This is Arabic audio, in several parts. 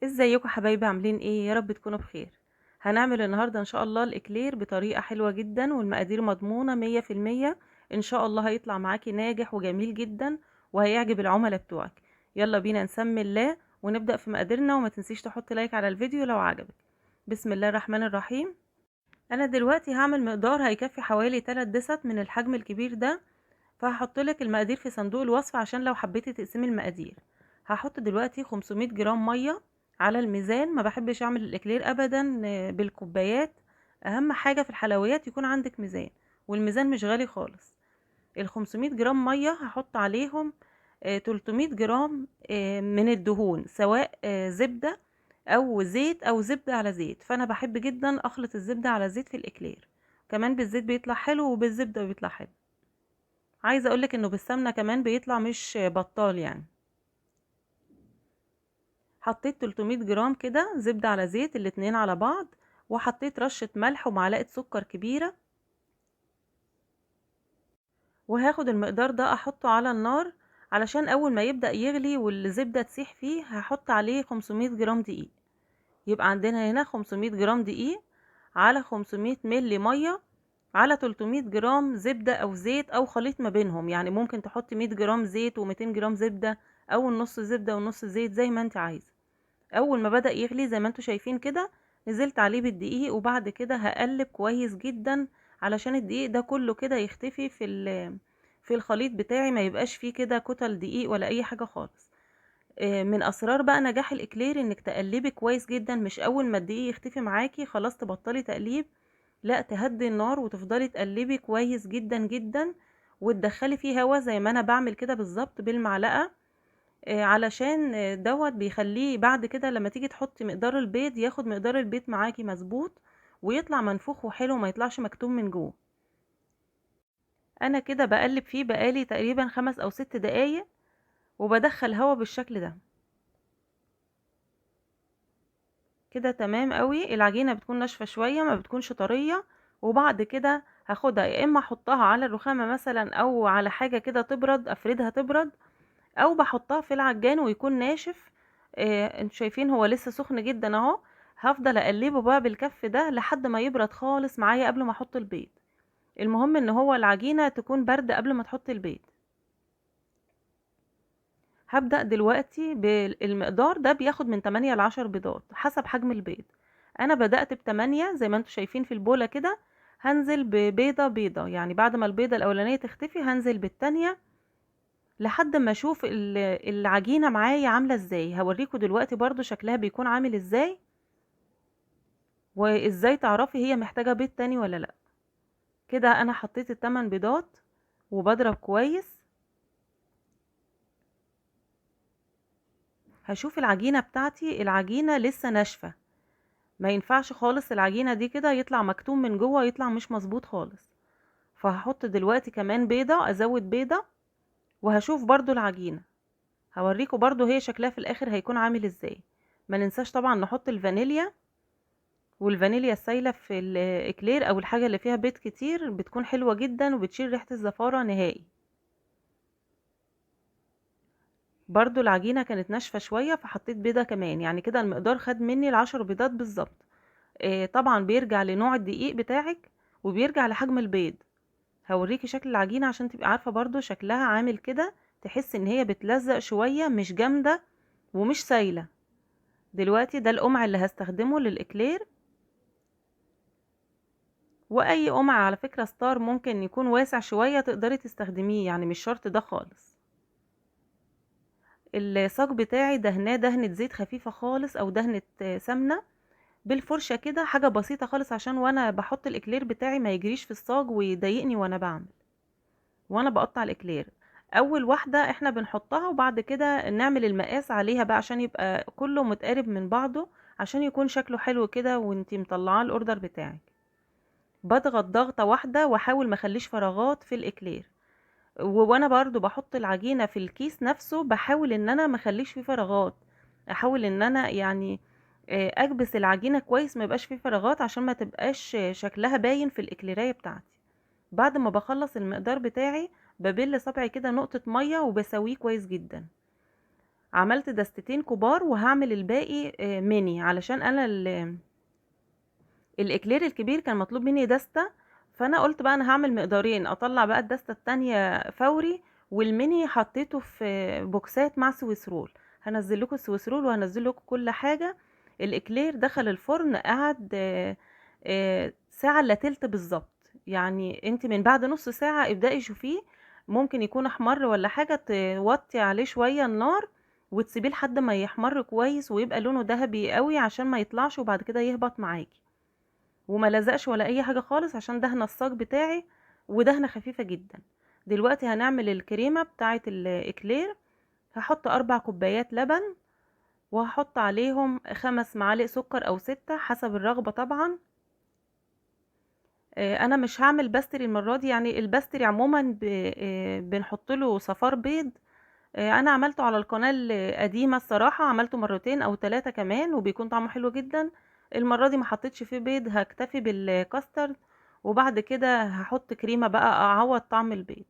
ازيكم حبايبي؟ عاملين ايه؟ يا رب تكونوا بخير. هنعمل النهارده ان شاء الله الاكلير بطريقه حلوه جدا، والمقادير مضمونه 100%. ان شاء الله هيطلع معاكي ناجح وجميل جدا، وهيعجب العملاء بتوعك. يلا بينا نسمي الله ونبدا في مقاديرنا، وما تنسيش تحط لايك على الفيديو لو عجبك. بسم الله الرحمن الرحيم. انا دلوقتي هعمل مقدار هيكفي حوالي 3 دست من الحجم الكبير ده، فهحط لك المقادير في صندوق الوصف عشان لو حبيتي تقسمي المقادير. هحط دلوقتي 500 جرام ميه على الميزان. ما بحبش اعمل الاكلير ابدا بالكوبايات. اهم حاجه في الحلويات يكون عندك ميزان، والميزان مش غالي خالص. ال 500 جرام ميه هحط عليهم 300 جرام من الدهون، سواء زبده او زيت او زبده على زيت. فانا بحب جدا اخلط الزبده على زيت في الاكلير، كمان بالزيت بيطلع حلو وبالزبده بيطلع حلو. عايزه اقولك انه بالسمنه كمان بيطلع مش بطال يعني. حطيت 300 جرام كده زبده على زيت، الاتنين على بعض، وحطيت رشه ملح ومعلقه سكر كبيره. وهاخد المقدار ده احطه على النار، علشان اول ما يبدأ يغلي والزبده تسيح فيه هحط عليه 500 جرام دقيق. يبقى عندنا هنا 500 جرام دقيق على 500 ملي ميه على 300 جرام زبدة او زيت او خليط ما بينهم. يعني ممكن تحطي 100 جرام زيت و200 جرام زبدة، او النص زبدة والنص زيت زي ما انت عايزة. اول ما بدأ يغلي زي ما انتوا شايفين كده، نزلت عليه بالدقيق، وبعد كده هقلب كويس جدا علشان الدقيق ده كله كده يختفي في الخليط بتاعي، ما يبقاش فيه كده كتل دقيق ولا اي حاجة خالص. من اسرار بقى نجاح الاكلير انك تقلبي كويس جدا، مش اول ما الدقيق يختفي معاكي خلاص تبطلي تقليب. لا، تهدي النار وتفضلي تقلبي كويس جدا جدا، وتدخلي فيه هوا زي ما انا بعمل كده بالظبط بالمعلقة. علشان دوت بيخليه بعد كده لما تيجي تحطي مقدار البيض ياخد مقدار البيض معاكي مظبوط، ويطلع منفوخ وحلو، ما يطلعش مكتوم من جوه. انا كده بقلب فيه بقالي تقريبا 5 أو 6 دقايق، وبدخل هوا بالشكل ده. كده تمام قوي. العجينة بتكون ناشفة شوية، ما بتكونش طرية. وبعد كده هاخدها يا اما احطها على الرخامة مثلا، او على حاجة كده تبرد افردها تبرد، او بحطها في العجان ويكون ناشف. انتوا شايفين هو لسه سخن جدا اهو. هفضل اقلبه بقى بالكف ده لحد ما يبرد خالص معايا قبل ما احط البيض. المهم ان هو العجينة تكون باردة قبل ما تحط البيض. هبدأ دلوقتي بالمقدار ده بياخد من 8 ل 10 بيضات حسب حجم البيض. انا بدأت ب8 زي ما انتوا شايفين في البولة كده. هنزل ببيضة بيضة، يعني بعد ما البيضة الاولانية تختفي هنزل بالتانية، لحد ما اشوف العجينة معايا عاملة ازاي. هوريكم دلوقتي برضو شكلها بيكون عامل ازاي، وازاي تعرفي هي محتاجة بيض تاني ولا لا. كده انا حطيت ال8 بيضات وبضرب كويس. هشوف العجينة بتاعتي، العجينة لسه ناشفة. ما ينفعش خالص العجينة دي كده يطلع مكتوم من جوه، يطلع مش مظبوط خالص. فهحط دلوقتي كمان بيضة، ازود بيضة، وهشوف برضو العجينة. هوريكم برضو هي شكلها في الاخر هيكون عامل ازاي. ما ننساش طبعا نحط الفانيليا، والفانيليا السايلة في الاكلير او الحاجة اللي فيها بيض كتير بتكون حلوة جدا وبتشيل ريحة الزفارة نهائي. برضو العجينة كانت ناشفة شوية فحطيت بيضة كمان، يعني كده المقدار خد مني ال10 بيضات بالظبط. طبعا بيرجع لنوع الدقيق بتاعك، وبيرجع لحجم البيض. هوريكي شكل العجينة عشان تبقي عارفة برضو شكلها عامل كده. تحس ان هي بتلزق شوية، مش جامدة ومش سايلة. دلوقتي ده القمع اللي هستخدمه للإكلير. واي قمع على فكرة ستار ممكن يكون واسع شوية تقدري تستخدميه، يعني مش شرط ده خالص. الصاج بتاعي دهناه دهنة زيت خفيفة خالص او دهنة سمنة، بالفرشة كده حاجة بسيطة خالص، عشان وانا بحط الإكلير بتاعي ما يجريش في الصاج ويضايقني وانا بعمل، وانا بقطع الإكلير. اول واحدة احنا بنحطها، وبعد كده نعمل المقاس عليها بقى عشان يبقى كله متقارب من بعضه، عشان يكون شكله حلو كده وانتي مطلعاه الاوردر بتاعك. بضغط ضغطة واحدة واحاول ما اخليش فراغات في الاكلير. وانا برضو بحط العجينة في الكيس نفسه بحاول ان انا ما اخليش فيه فراغات. احاول ان انا يعني اكبس العجينة كويس، ما يبقاش فيه فراغات عشان ما تبقاش شكلها باين في الاكليراية بتاعتي. بعد ما بخلص المقدار بتاعي ببل صبعي كده نقطة مية وبسويه كويس جدا. عملت دستتين كبار وهعمل الباقي ميني، علشان انا الاكلير الكبير كان مطلوب مني دستة، فانا قلت بقى انا هعمل مقدارين، اطلع بقى الدستة التانية فوري، والميني حطيته في بوكسات مع سويس رول. هنزل لكم السويس رول وهنزل لكم كل حاجة. الاكلير دخل الفرن قعد ساعة الا تلت بالظبط. يعني انت من بعد نص ساعة ابدأي شوفيه، ممكن يكون احمر ولا حاجة، توطي عليه شوية النار وتسيبيه لحد ما يحمر كويس ويبقى لونه ذهبي قوي، عشان ما يطلعش وبعد كده يهبط معاكي، وما لزقش ولا اي حاجة خالص، عشان دهنة الصاج بتاعي ودهنة خفيفة جدا. دلوقتي هنعمل الكريمة بتاعة الاكلير. هحط 4 كوبايات لبن، وهحط عليهم 5 معالق سكر او 6 حسب الرغبة طبعا. انا مش هعمل باستري المرة دي، يعني الباستري عموما بنحط له صفار بيض. انا عملته على القناة القديمة الصراحة، عملته مرتين او 3 كمان وبيكون طعمه حلو جدا. المرة دي ما حطيتش فيه بيض، هكتفي بالكاسترد، وبعد كده هحط كريمة بقى اعوض طعم البيض.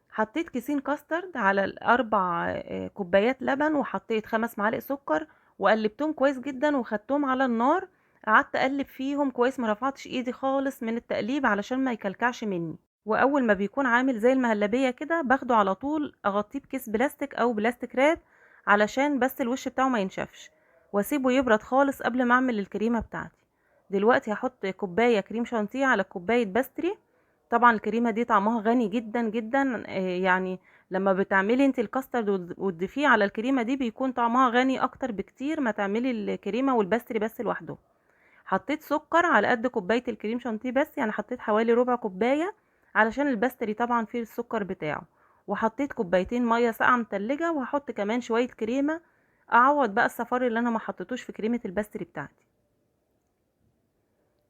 حطيت كيسين كاسترد على الاربع كوبايات لبن، وحطيت 5 معالق سكر، وقلبتهم كويس جدا وخدتهم على النار. قعدت اقلب فيهم كويس، ما رفعتش ايدي خالص من التقليب علشان ما يكلكعش مني. واول ما بيكون عامل زي المهلبية كده باخده على طول اغطيه بكيس بلاستيك او بلاستيك راب، علشان بس الوش بتاعه ما ينشفش، واسيبه يبرد خالص قبل ما اعمل الكريمة بتاعتي. دلوقتي هحط كوباية كريم شانتيه على كوباية باستري. طبعا الكريمة دي طعمها غني جدا جدا، يعني لما بتعملي انت الكاسترد وتضيفيه على الكريمة دي بيكون طعمها غني اكتر بكتير ما تعملي الكريمة والباستري بس لوحده. حطيت سكر على قد كوباية الكريم شانتيه، بس يعني حطيت حوالي ربع كوباية علشان الباستري طبعا فيه السكر بتاعه. وحطيت كوبايتين مية ساقعة متلجة، وهحط كمان شوية كريمة اعوض بقى الصفار اللي انا ما حطيتوش في كريمة الباستري بتاعتي.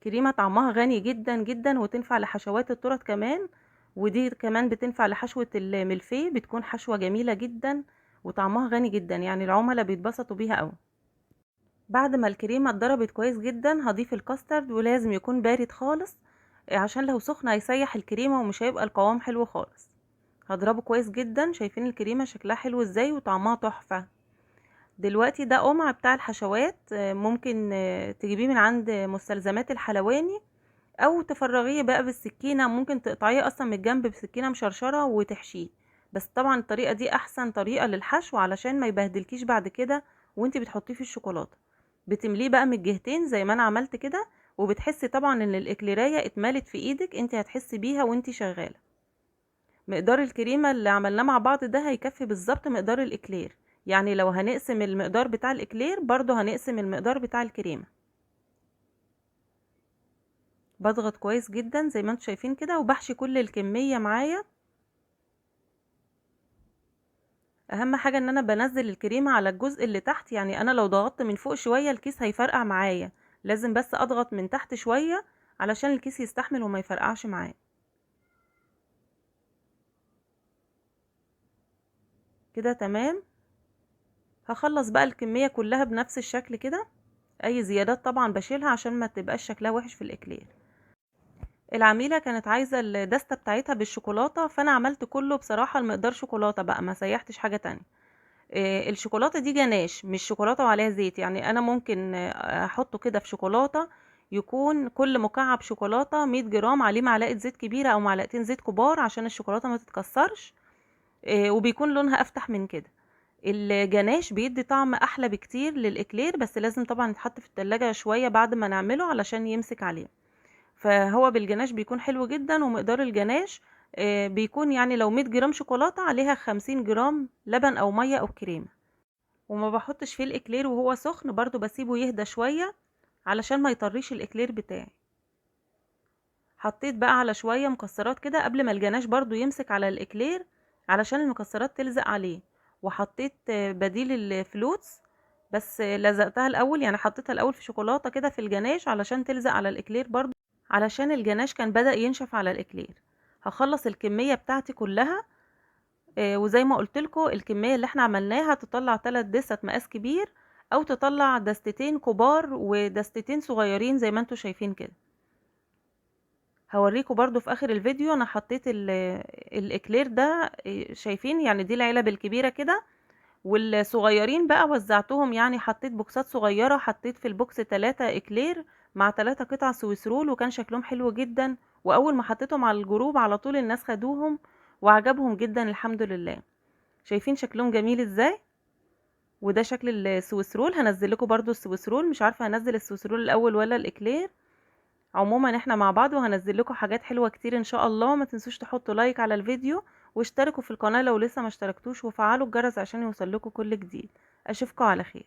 كريمة طعمها غني جدا جدا وتنفع لحشوات التورت كمان، ودي كمان بتنفع لحشوة الملفيه، بتكون حشوة جميلة جدا وطعمها غني جدا، يعني العملاء بيتبسطوا بيها قوي. بعد ما الكريمة اتضربت كويس جدا هضيف الكاسترد، ولازم يكون بارد خالص، عشان لو سخن هيسيح الكريمة ومش هيبقى القوام حلو خالص. هضربه كويس جدا. شايفين الكريمة شكلها حلو ازاي وطعمها تحفة. دلوقتي ده قمع بتاع الحشوات، ممكن تجيبيه من عند مستلزمات الحلواني، او تفرغيه بقى بالسكينة، ممكن تقطعيه اصلا من الجنب بسكينة مشرشرة وتحشيه. بس طبعا الطريقة دي احسن طريقة للحشو علشان ما يبهدلكيش بعد كده وانتي بتحطيه في الشوكولاتة. بتمليه بقى من الجهتين زي ما انا عملت كده، وبتحسي طبعا ان الاكليرايه اتملت في ايدك، انتي هتحسي بيها وانتي شغالة. مقدار الكريمة اللي عملناه مع بعض ده هيكفي بالظبط مقدار الاكلير، يعني لو هنقسم المقدار بتاع الاكلير برضو هنقسم المقدار بتاع الكريمة. بضغط كويس جدا زي ما انتم شايفين كده، وبحشي كل الكمية معايا. اهم حاجة ان انا بنزل الكريمة على الجزء اللي تحت، يعني انا لو ضغطت من فوق شوية الكيس هيفرقع معايا، لازم بس اضغط من تحت شوية علشان الكيس يستحمل وما يفرقعش معايا. كده تمام. هخلص بقى الكمية كلها بنفس الشكل كده، اي زيادات طبعا بشيلها عشان ما تبقاش شكلها وحش في الاكلير. العميلة كانت عايزة الدستة بتاعتها بالشوكولاتة، فانا عملت كله بصراحة المقدار شوكولاتة بقى، ما سيحتش حاجة تانية. الشوكولاتة دي جناش مش شوكولاتة وعليها زيت، يعني انا ممكن احطه كده في شوكولاتة، يكون كل مكعب شوكولاتة 100 جرام عليه معلقة زيت كبيرة او معلقتين زيت كبار عشان الشوكولاتة ما تتكسرش، وبيكون لونها افتح من كده. الجناش بيدي طعم احلى بكتير للاكلير، بس لازم طبعا يتحط في التلاجة شوية بعد ما نعمله علشان يمسك عليه. فهو بالجناش بيكون حلو جدا، ومقدار الجناش بيكون يعني لو 100 جرام شوكولاتة عليها 50 جرام لبن او مية او كريمة. وما بحطش فيه الاكلير وهو سخن، برضو بسيبه يهدى شوية علشان ما يطريش الاكلير بتاعي. حطيت بقى على شوية مكسرات كده قبل ما الجناش برضو يمسك على الاكلير علشان المكسرات تلزق عليه. وحطيت بديل الفلوتس، بس لزقتها الاول، يعني حطيتها الاول في شوكولاتة كده في الجناش علشان تلزق على الاكلير برضو، علشان الجناش كان بدأ ينشف على الاكلير. هخلص الكمية بتاعتي كلها، وزي ما قلت لكم الكميه اللي احنا عملناها تطلع 3 دست مقاس كبير، او تطلع دستتين كبار ودستتين صغيرين زي ما انتم شايفين كده. هوريكم برضو في اخر الفيديو انا حطيت الاكلير ده، شايفين يعني دي العلب الكبيره كده، والصغيرين بقى وزعتهم، يعني حطيت بوكسات صغيرة، حطيت في البوكس 3 اكلير مع 3 قطع سويس رول، وكان شكلهم حلو جدا. واول ما حطيتهم على الجروب على طول الناس خدوهم وعجبهم جدا الحمد لله. شايفين شكلهم جميل ازاي؟ وده شكل السويس رول. هنزل لكم برضو السويس رول، مش عارفه هنزل السويس رول الاول ولا الاكلير. عموما احنا مع بعض، وهنزل لكم حاجات حلوه كتير ان شاء الله. ما تنسوش تحطوا لايك على الفيديو واشتركوا في القناه لو لسه ما اشتركتوش، وفعلوا الجرس عشان يوصل لكم كل جديد. اشوفكم على خير.